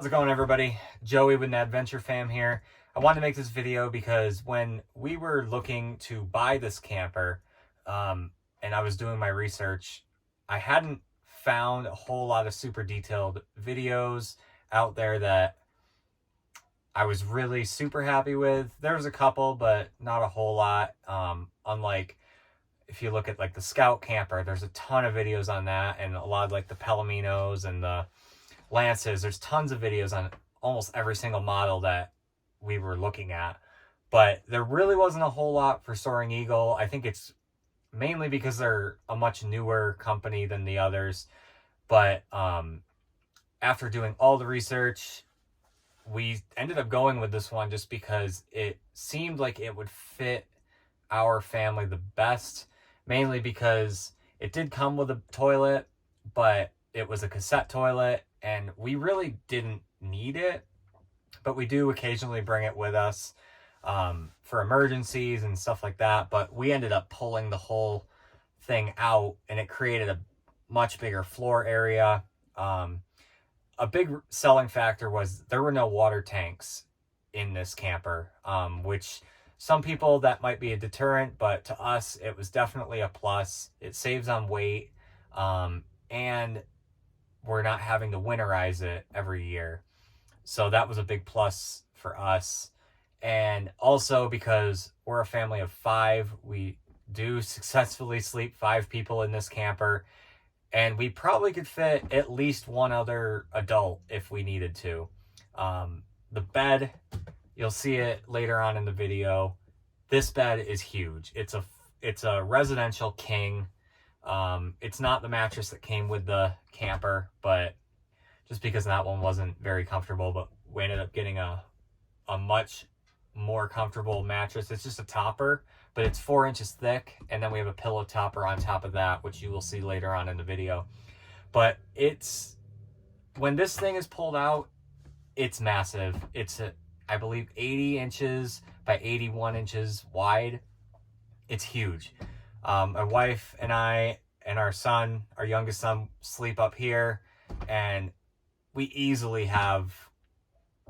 How's it going, everybody? Joey with Adventure Fam here. I wanted to make this video because when we were looking to buy this camper, and I was doing my research, I hadn't found a whole lot of super detailed videos out there that I was really super happy with. There was a couple, but not a whole lot. Unlike if you look at like the Scout camper, there's a ton of videos on that, and a lot of like the Palominos and the Lances. There's tons of videos on almost every single model that we were looking at, but there really wasn't a whole lot for Soaring Eagle. I think it's mainly because they're a much newer company than the others, but after doing all the research, we ended up going with this one just because it seemed like it would fit our family the best, mainly because it did come with a toilet, but it was a cassette toilet, and we really didn't need it, but we do occasionally bring it with us for emergencies and stuff like that. But we ended up pulling the whole thing out, and it created a much bigger floor area. A big selling factor was there were no water tanks in this camper, which some people that might be a deterrent, but to us it was definitely a plus. It saves on weight, and we're not having to winterize it every year. So that was a big plus for us. And also because we're a family of 5, we do successfully sleep 5 people in this camper, and we probably could fit at least one other adult if we needed to. The bed, you'll see it later on in the video. This bed is huge. It's a residential king. It's not the mattress that came with the camper, but just because that one wasn't very comfortable, but we ended up getting a much more comfortable mattress. It's just a topper, but it's 4 inches thick, and then we have a pillow topper on top of that, which you will see later on in the video. But when this thing is pulled out, it's massive. It's I believe 80 inches by 81 inches wide. It's huge. My wife and I and our son, our youngest son, sleep up here, and we easily have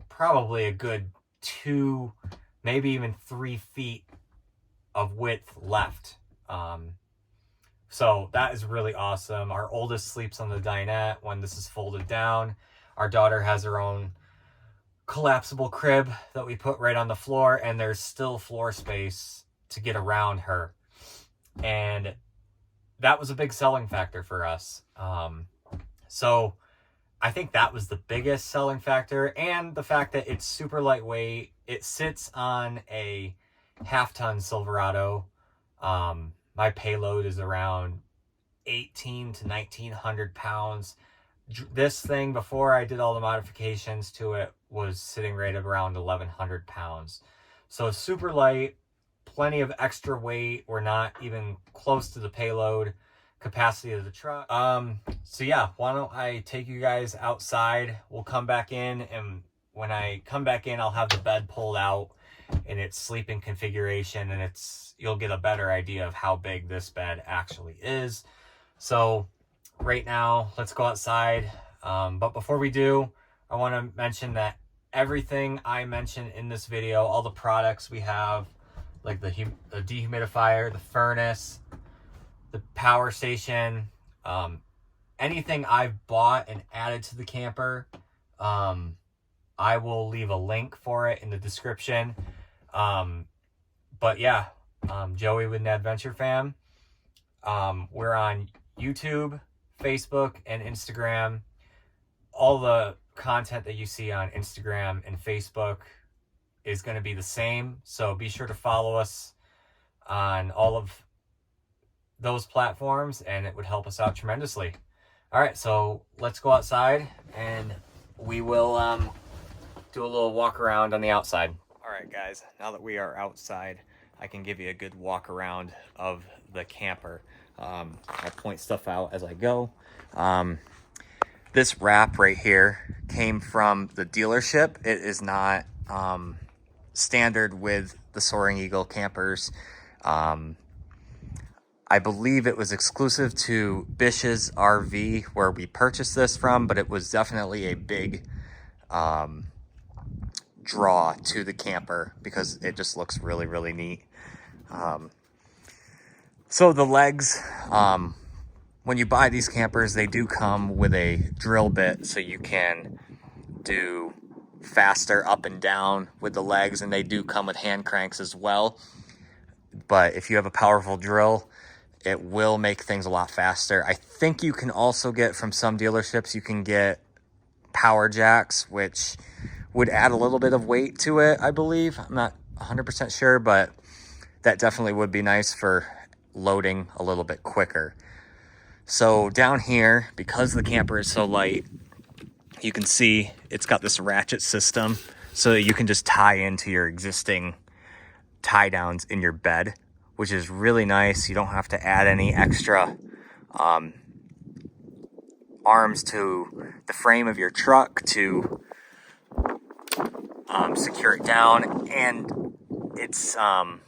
probably a good 2, maybe even 3 feet of width left. So that is really awesome. Our oldest sleeps on the dinette when this is folded down. Our daughter has her own collapsible crib that we put right on the floor, and there's still floor space to get around her. And that was a big selling factor for us. So I think that was the biggest selling factor, and the fact that it's super lightweight. It sits on a half-ton Silverado. My payload is around 18 to 1900 pounds. This thing, before I did all the modifications to it, was sitting right around 1100 pounds. So super light, plenty of extra weight. We're not even close to the payload capacity of the truck. So yeah, why don't I take you guys outside? We'll come back in, and when I come back in, I'll have the bed pulled out in its sleeping configuration, and you'll get a better idea of how big this bed actually is. So right now, let's go outside. But before we do, I want to mention that everything I mention in this video, all the products we have, like the dehumidifier, the furnace, the power station, anything I've bought and added to the camper, I will leave a link for it in the description. But yeah, Joey with Adventure Fam. We're on YouTube, Facebook, and Instagram. All the content that you see on Instagram and Facebook is going to be the same, so be sure to follow us on all of those platforms, and it would help us out tremendously. All right, so let's go outside, and we will do a little walk around on the outside. All right, guys, now that we are outside, I can give you a good walk around of the camper. I point stuff out as I go. This wrap right here came from the dealership. It is not standard with the Soaring Eagle campers. I believe it was exclusive to Bish's RV where we purchased this from, but it was definitely a big draw to the camper because it just looks really, really neat. So the legs, when you buy these campers, they do come with a drill bit so you can do faster up and down with the legs, and they do come with hand cranks as well. But if you have a powerful drill, it will make things a lot faster. I think you can also get, from some dealerships, you can get power jacks, which would add a little bit of weight to it, I believe. I'm not 100% sure, but that definitely would be nice for loading a little bit quicker. So down here, because the camper is so light, you can see it's got this ratchet system so that you can just tie into your existing tie downs in your bed, which is really nice. You don't have to add any extra arms to the frame of your truck to secure it down, and it's a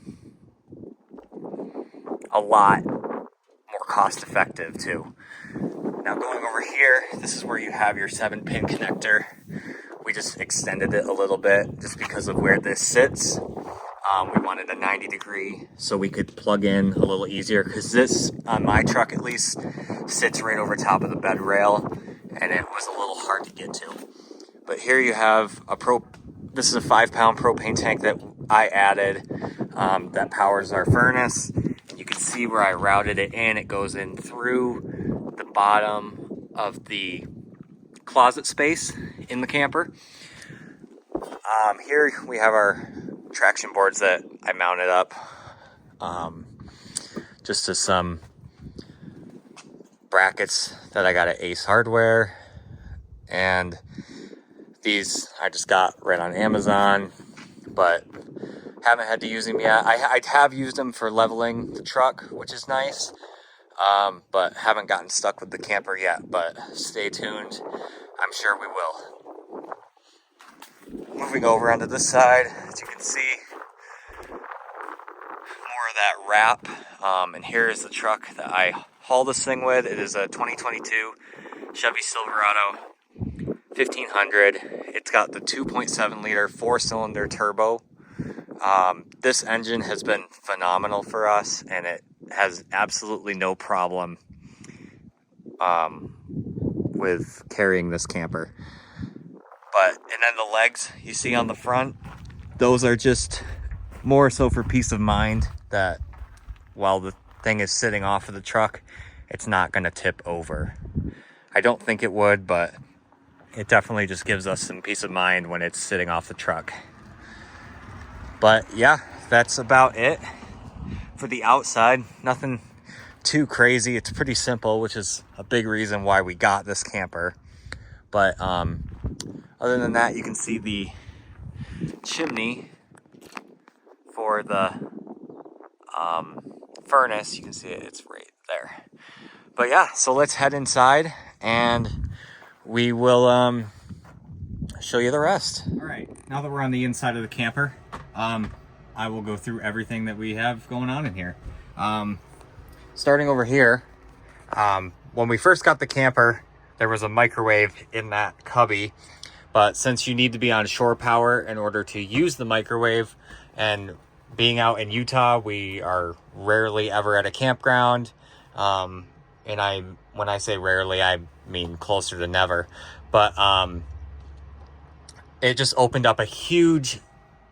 lot more cost effective too. Now going over here, this is where you have your 7-pin connector. We just extended it a little bit just because of where this sits. We wanted a 90-degree so we could plug in a little easier, because this, on my truck at least, sits right over top of the bed rail, and it was a little hard to get to. But here you have this is a 5-pound propane tank that I added that powers our furnace. And you can see where I routed it in. It goes in through the bottom of the closet space in the camper. Here we have our traction boards that I mounted up just to some brackets that I got at Ace Hardware, and these I just got right on Amazon, but haven't had to use them yet. I have used them for leveling the truck, which is nice, but haven't gotten stuck with the camper yet, but stay tuned. I'm sure we will. Moving over onto this side, as you can see, more of that wrap. And here is the truck that I haul this thing with. It is a 2022 Chevy Silverado 1500. It's got the 2.7 liter 4-cylinder turbo. This engine has been phenomenal for us, and it has absolutely no problem with carrying this camper. And then the legs you see on the front, those are just more so for peace of mind that while the thing is sitting off of the truck, it's not going to tip over. I don't think it would, but it definitely just gives us some peace of mind when it's sitting off the truck. But yeah, that's about it for the outside. Nothing too crazy. It's pretty simple, which is a big reason why we got this camper. But other than that, you can see the chimney for the furnace. You can see it, it's right there. But yeah, so let's head inside and we will show you the rest. All right, now that we're on the inside of the camper, I will go through everything that we have going on in here. Starting over here, when we first got the camper, there was a microwave in that cubby, but since you need to be on shore power in order to use the microwave, and being out in Utah, we are rarely ever at a campground. And when I say rarely, I mean closer to never. But it just opened up a huge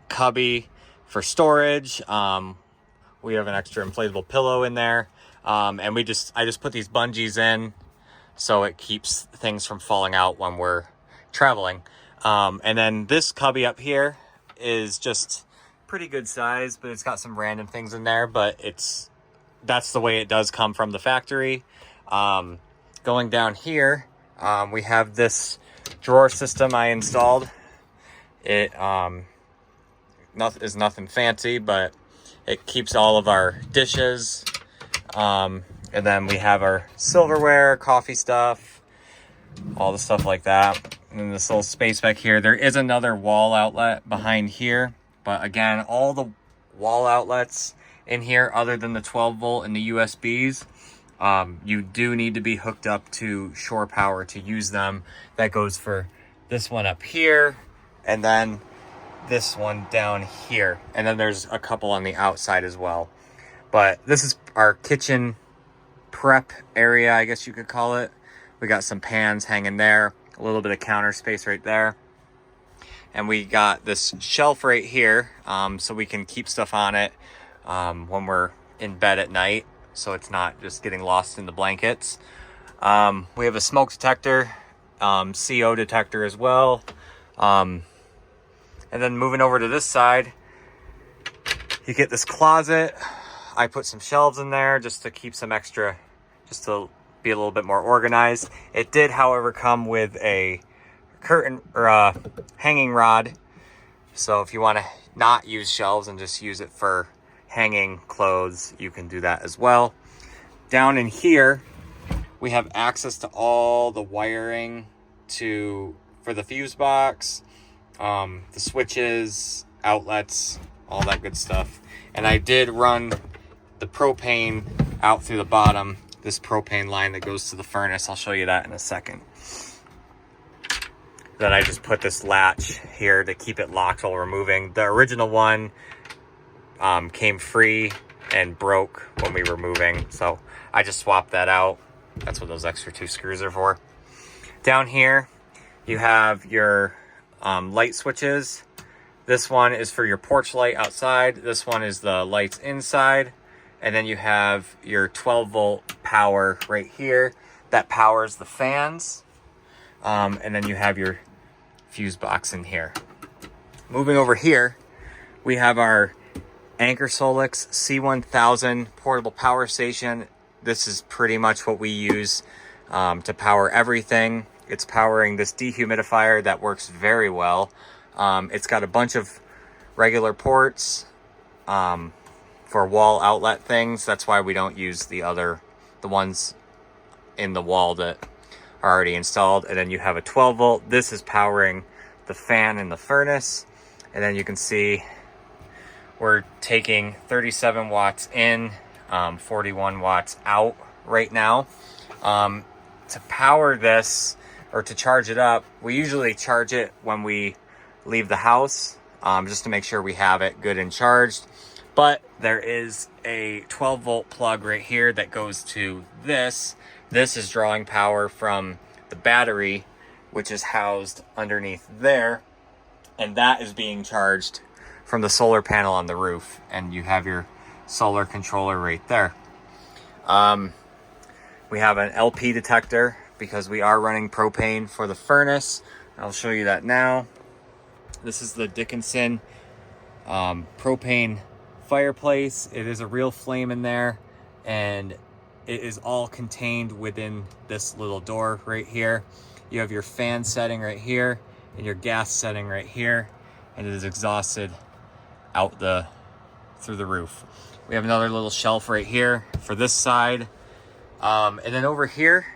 cubby for storage. We have an extra inflatable pillow in there. And I just put these bungees in so it keeps things from falling out when we're traveling. And then this cubby up here is just pretty good size, but it's got some random things in there, but that's the way it does come from the factory. Going down here, we have this drawer system I installed. It is nothing fancy, but it keeps all of our dishes. And then we have our silverware, coffee stuff, all the stuff like that. And then this little space back here. There is another wall outlet behind here. But again, all the wall outlets in here, other than the 12 volt and the USBs, you do need to be hooked up to shore power to use them. That goes for this one up here, and then this one down here. And then there's a couple on the outside as well. But this is our kitchen prep area, I guess you could call it. We got some pans hanging there, a little bit of counter space right there. And we got this shelf right here, so we can keep stuff on it when we're in bed at night, so it's not just getting lost in the blankets. We have a smoke detector, CO detector as well. And then moving over to this side, you get this closet. I put some shelves in there just to keep some extra, just to be a little bit more organized. It did, however, come with a curtain or a hanging rod. So if you want to not use shelves and just use it for hanging clothes, you can do that as well. Down in here, we have access to all the wiring for the fuse box, the switches, outlets, all that good stuff. And I did run the propane out through the bottom, this propane line that goes to the furnace. I'll show you that in a second. Then I just put this latch here to keep it locked while we're moving. The original one came free and broke when we were moving, so I just swapped that out. That's what those extra 2 screws are for. Down here, you have your light switches. This one is for your porch light outside. This one is the lights inside. And then you have your 12-volt power right here that powers the fans. And then you have your fuse box in here. Moving over here, we have our Anker Solix C1000 portable power station. This is pretty much what we use to power everything. It's powering this dehumidifier that works very well. It's got a bunch of regular ports for wall outlet things. That's why we don't use the ones in the wall that are already installed. And then you have a 12 volt. This is powering the fan in the furnace. And then you can see we're taking 37 watts in, 41 watts out right now. To power this, or to charge it up, we usually charge it when we leave the house, just to make sure we have it good and charged. But there is a 12 volt plug right here that goes to this. This is drawing power from the battery, which is housed underneath there. And that is being charged from the solar panel on the roof. And you have your solar controller right there. We have an LP detector because we are running propane for the furnace. I'll show you that now. This is the Dickinson propane fireplace. It is a real flame in there, and it is all contained within this little door right here. You have your fan setting right here and your gas setting right here, and it is exhausted out through the roof. We have another little shelf right here for this side, and then over here,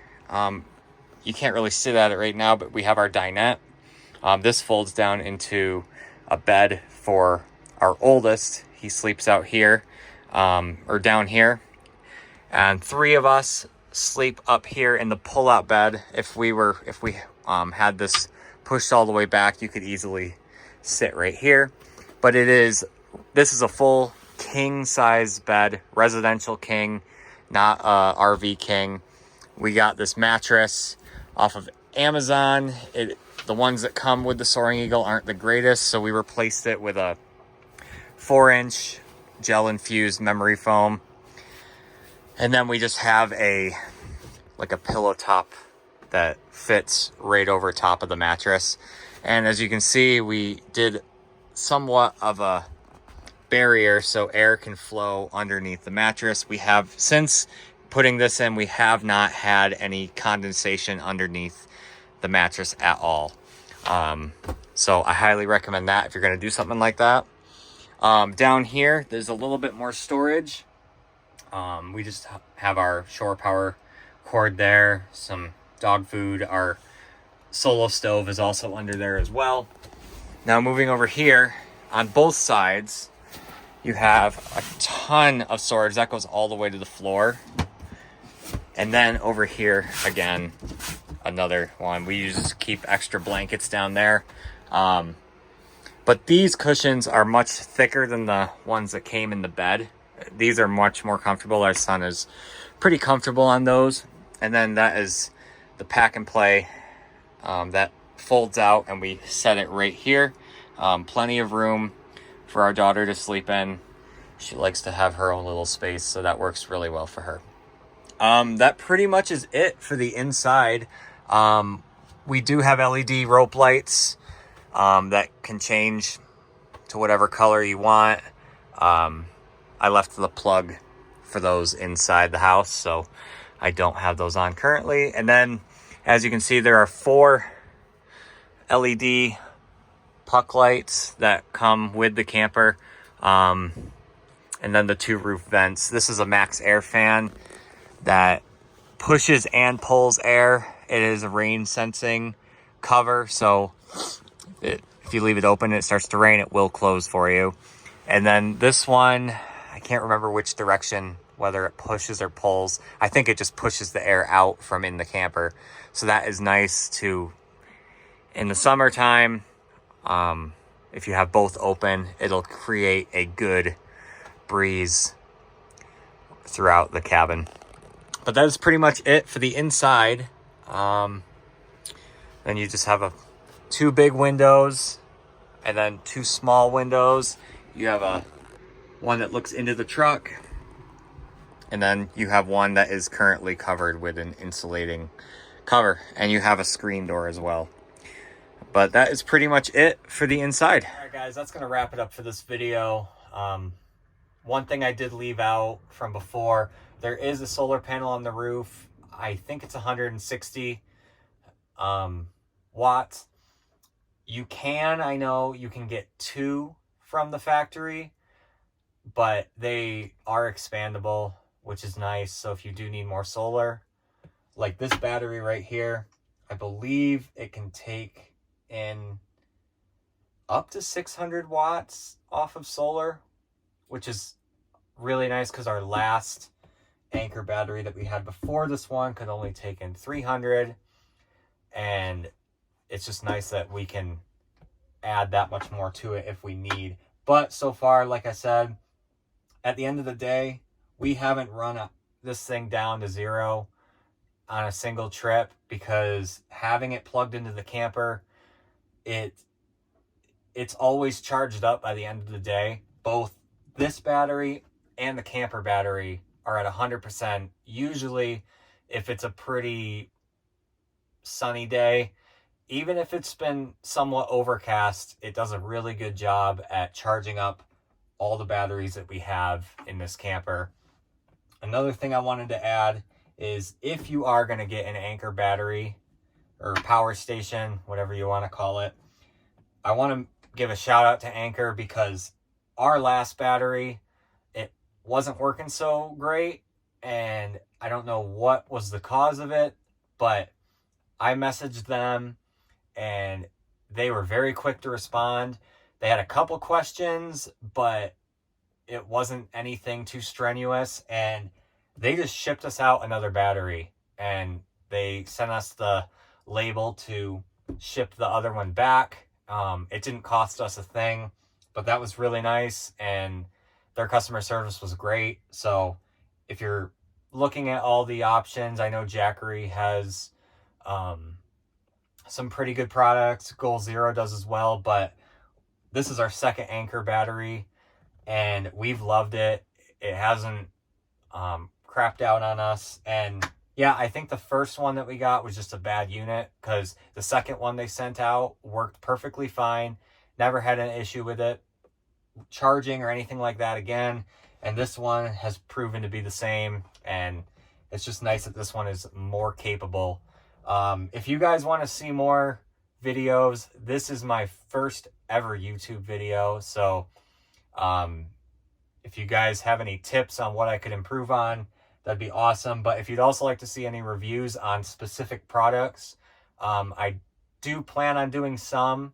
you can't really sit at it right now, but we have our dinette. This folds down into a bed for our oldest. He sleeps out here, or down here. And 3 of us sleep up here in the pull-out bed. If we had this pushed all the way back, you could easily sit right here. But this is a full king size bed, residential king, not RV king. We got this mattress off of Amazon. The ones that come with the Soaring Eagle aren't the greatest, so we replaced it with a 4-inch gel infused memory foam. And then we just have like a pillow top that fits right over top of the mattress. And as you can see, we did somewhat of a barrier so air can flow underneath the mattress. We have, since putting this in, we have not had any condensation underneath the mattress at all. So I highly recommend that if you're going to do something like that. Down here, there's a little bit more storage. We just have our shore power cord there, some dog food. Our solo stove is also under there as well. Now moving over here, on both sides, you have a ton of storage that goes all the way to the floor. And then over here again, another one. We just keep extra blankets down there. But these cushions are much thicker than the ones that came in the bed. These are much more comfortable. Our son is pretty comfortable on those. And then that is the pack and play that folds out, and we set it right here. Plenty of room for our daughter to sleep in. She likes to have her own little space, so that works really well for her. That pretty much is it for the inside. We do have LED rope lights that can change to whatever color you want. I left the plug for those inside the house, so I don't have those on currently. And then, as you can see, there are 4 LED puck lights that come with the camper. And then the 2 roof vents. This is a max air fan that pushes and pulls air. It is a rain sensing cover, so if you leave it open and it starts to rain, it will close for you. And then this one, I can't remember which direction, whether it pushes or pulls. I think it just pushes the air out from in the camper. So that is nice to, in the summertime, if you have both open, it'll create a good breeze throughout the cabin. But that is pretty much it for the inside. Then you just have 2 big windows and then 2 small windows. You have one that looks into the truck, and then you have one that is currently covered with an insulating cover, and you have a screen door as well. But that is pretty much it for the inside. All right, guys, that's going to wrap it up for this video. One thing I did leave out from before, there is a solar panel on the roof. I think it's 160 watts. I know you can get 2 from the factory, but they are expandable, which is nice. So if you do need more solar, like this battery right here, I believe it can take in up to 600 watts off of solar, which is really nice because our last Anker battery that we had before this one could only take in 300, and it's just nice that we can add that much more to it if we need. But so far, like I said, at the end of the day, we haven't run this thing down to 0 on a single trip, because having it plugged into the camper, it's always charged up by the end of the day. Both this battery and the camper battery are at 100%. Usually, if it's a pretty sunny day, even if it's been somewhat overcast, it does a really good job at charging up all the batteries that we have in this camper. Another thing I wanted to add is, if you are going to get an Anker battery or power station, whatever you want to call it, I want to give a shout out to Anker, because our last battery, it wasn't working so great, and I don't know what was the cause of it, but I messaged them and they were very quick to respond. They had a couple questions, but it wasn't anything too strenuous, and they just shipped us out another battery, and they sent us the label to ship the other one back. It didn't cost us a thing, but that was really nice, and their customer service was great. So if you're looking at all the options, I know Jackery has some pretty good products. Goal Zero does as well, but this is our second Anker battery, and we've loved it. It hasn't crapped out on us. And yeah, I think the first one that we got was just a bad unit, because the second one they sent out worked perfectly fine. Never had an issue with it charging or anything like that again. And this one has proven to be the same, and it's just nice that this one is more capable. If you guys want to see more videos, this is my first ever YouTube video. So if you guys have any tips on what I could improve on, that'd be awesome. But if you'd also like to see any reviews on specific products, I do plan on doing some,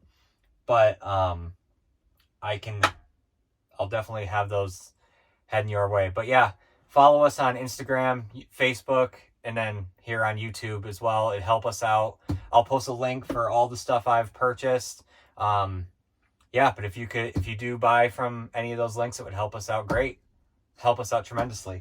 but I'll definitely have those heading your way. But yeah, follow us on Instagram, Facebook, and then here on YouTube as well. It'd help us out. I'll post a link for all the stuff I've purchased. Yeah, but if you do buy from any of those links, it would help us out great. Help us out tremendously.